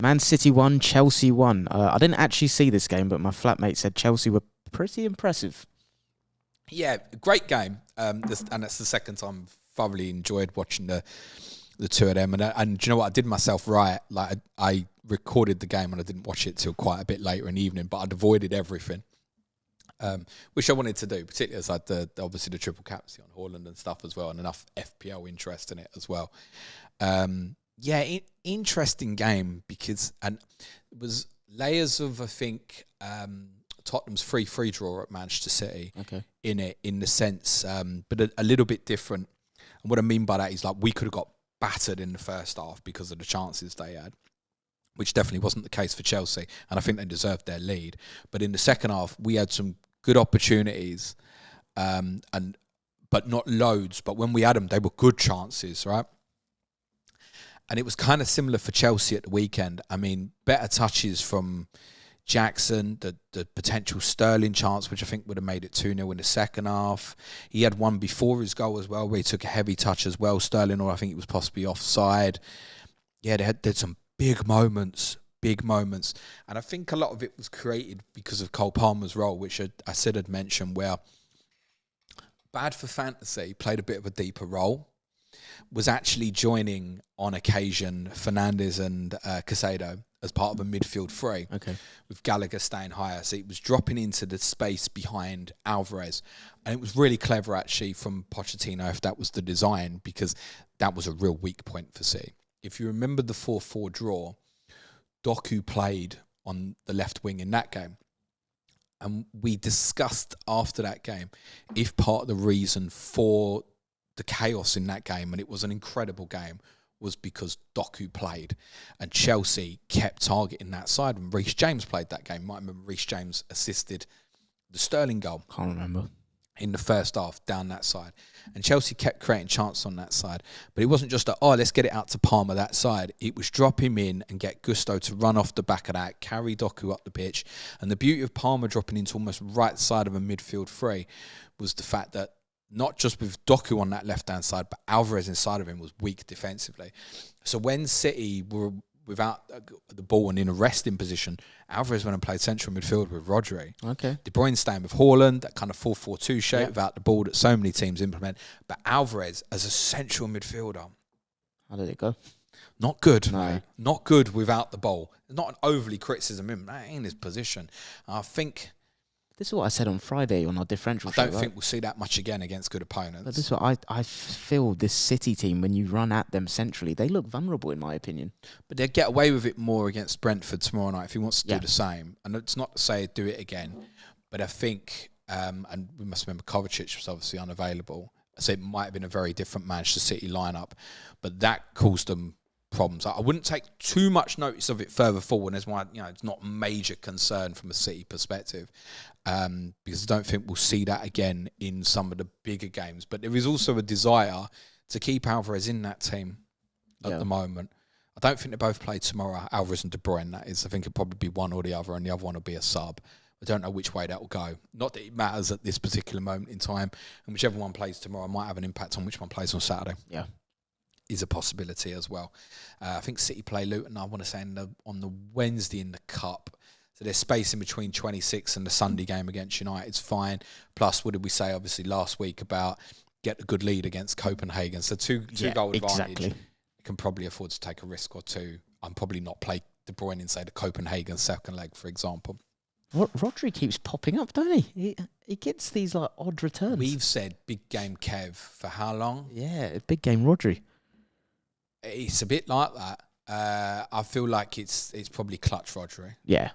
Man City won, Chelsea won. I didn't actually see this game, but my flatmate said Chelsea were pretty impressive. Yeah, great game. And that's the second time I've thoroughly enjoyed watching the two of them. And do you know what? I did myself right. Like I recorded the game and I didn't watch it till quite a bit later in the evening, but I'd avoided everything, which I wanted to do, particularly as I had obviously the triple captaincy on Haaland and stuff as well, and enough FPL interest in it as well. Interesting game because it was layers of, I think, Tottenham's 3-3 draw at Manchester City in it, in the sense, but a little bit different. And what I mean by that is, like, we could have got battered in the first half because of the chances they had, which definitely wasn't the case for Chelsea, and I think they deserved their lead. But in the second half, we had some good opportunities, but not loads. But when we had them, they were good chances, right? And it was kind of similar for Chelsea at the weekend. I mean, better touches from Jackson, the potential Sterling chance, which I think would have made it 2-0 in the second half. He had one before his goal as well, where he took a heavy touch as well, Sterling, or I think it was possibly offside. Yeah, they had some big moments. And I think a lot of it was created because of Cole Palmer's role, which I said I'd mentioned, where bad for fantasy, played a bit of a deeper role, was actually joining on occasion Fernandes and Caicedo as part of a midfield three, with Gallagher staying higher. So it was dropping into the space behind Alvarez. And it was really clever, actually, from Pochettino, if that was the design, because that was a real weak point for City. If you remember the 4-4 draw, Doku played on the left wing in that game. And we discussed after that game if part of the reason for the chaos in that game, and it was an incredible game, was because Doku played and Chelsea kept targeting that side. When Reece James played that game, might remember Reece James assisted the Sterling goal. Can't remember. In the first half, down that side. And Chelsea kept creating chances on that side. But it wasn't just let's get it out to Palmer that side. It was drop him in and get Gusto to run off the back of that, carry Doku up the pitch. And the beauty of Palmer dropping into almost right side of a midfield three was the fact that not just with Doku on that left-hand side, but Alvarez inside of him was weak defensively. So when City were without the ball and in a resting position, Alvarez went and played central midfield with Rodri. De Bruyne staying with Haaland, that kind of 4-4-2 shape without the ball that so many teams implement. But Alvarez as a central midfielder. How did it go? Not good, mate. Not good without the ball. Not an overly criticism in his position. I think... This is what I said on Friday on our differential show. I don't think we'll see that much again against good opponents. But this is what I feel this City team, when you run at them centrally, they look vulnerable in my opinion. But they'll get away with it more against Brentford tomorrow night if he wants to do the same. And it's not to say do it again, but I think, and we must remember Kovacic was obviously unavailable, so it might have been a very different Manchester City lineup, but that caused them problems. I wouldn't take too much notice of it further forward. There's one, it's not a major concern from a City perspective, because I don't think we'll see that again in some of the bigger games. But there is also a desire to keep Alvarez in that team at the moment. I don't think they both play tomorrow, Alvarez and De Bruyne, that is. I think it'll probably be one or the other, and the other one will be a sub. I don't know which way that will go. Not that it matters at this particular moment in time, and whichever one plays tomorrow might have an impact on which one plays on Saturday. Yeah. Is a possibility as well. I think City play Luton, I want to say, on the Wednesday in the Cup. So there's space in between 26 and the Sunday game against United. It's fine. Plus, what did we say, obviously, last week about get a good lead against Copenhagen? So two goal advantage. Exactly. You can probably afford to take a risk or two. I'm probably not play De Bruyne in, say, the Copenhagen second leg, for example. Rodri keeps popping up, don't he? He gets these like odd returns. We've said big game Kev for how long? Yeah, big game Rodri. It's a bit like that. I feel like it's probably clutch Rodri. Yeah.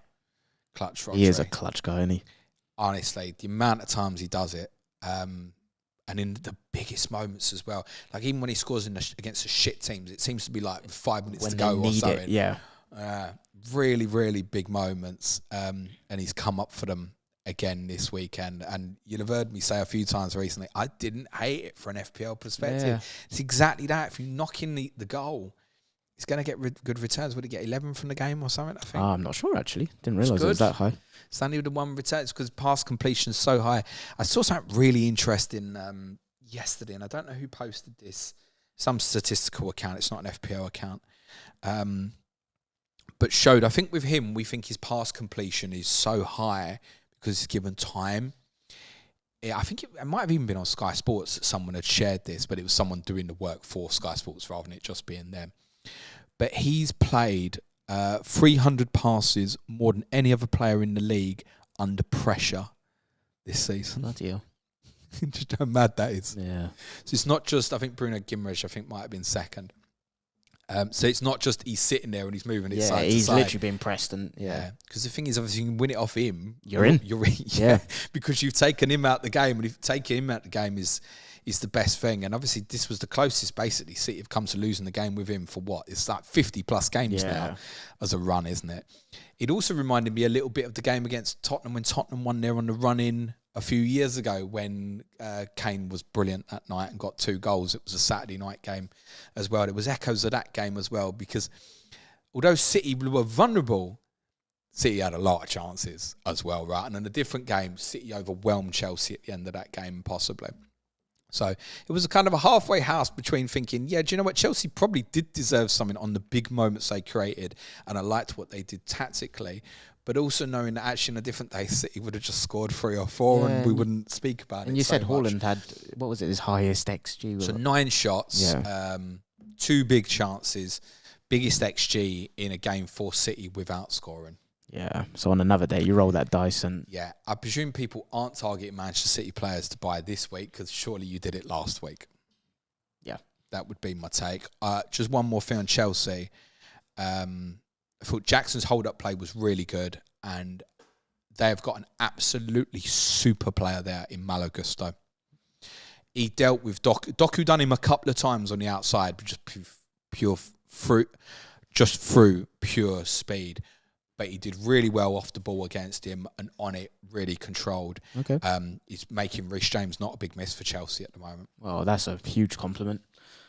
Clutch Rodri. He is a clutch guy, isn't he? Honestly, the amount of times he does it, and in the biggest moments as well. Like even when he scores against the shit teams, it seems to be like 5 minutes to go or something. Yeah. Really, really big moments. And he's come up for them again this weekend. And you'll have heard me say a few times recently, I didn't hate it for an FPL perspective. Yeah. It's exactly that. If you knock in the goal, he's going to get good returns. Would he get 11 from the game or something, I think? I'm not sure, actually. Didn't realise it was that high. Stanley with the one return. It's because pass completion is so high. I saw something really interesting yesterday, and I don't know who posted this. Some statistical account. It's not an FPL account. but showed. I think with him, we think his pass completion is so high because he's given time. Yeah, I think it might have even been on Sky Sports that someone had shared this, but it was someone doing the work for Sky Sports rather than it just being them. But he's played 300 passes more than any other player in the league under pressure this season. Bloody hell. Just how mad that is. Yeah. So it's not just, I think Bruno Guimaraes, I think, might have been second. So it's not just he's sitting there and he's moving it side to side. He's literally being pressed. And because the thing is, obviously, you can win it off him. You're in. You're in. Yeah. Because you've taken him out the game, and if taking him out the game is the best thing. And obviously, this was the closest, basically, City have come to losing the game with him for what? It's like 50-plus games now as a run, isn't it? It also reminded me a little bit of the game against Tottenham when Tottenham won there on the run-in a few years ago when Kane was brilliant that night and got 2 goals. It was a Saturday night game as well. It was echoes of that game as well because although City were vulnerable, City had a lot of chances as well, right? And in a different game, City overwhelmed Chelsea at the end of that game, possibly. So it was a kind of a halfway house between thinking, do you know what? Chelsea probably did deserve something on the big moments they created, and I liked what they did tactically, but also knowing that actually in a different day, City would have just scored 3 or 4 and we wouldn't speak about it. And you said much. Haaland had, what was it, his highest XG? So 9 shots, 2 big chances, biggest XG in a game for City without scoring. Yeah, so on another day, you roll that dice and... Yeah, I presume people aren't targeting Manchester City players to buy this week because surely you did it last week. Yeah. That would be my take. Just one more thing on Chelsea. I thought Jackson's hold-up play was really good, and they have got an absolutely super player there in Malo Gusto. He dealt with Doku done him a couple of times on the outside, but just through pure speed. But he did really well off the ball against him and on it, really controlled. Okay. He's making Reece James not a big miss for Chelsea at the moment. Well, that's a huge compliment.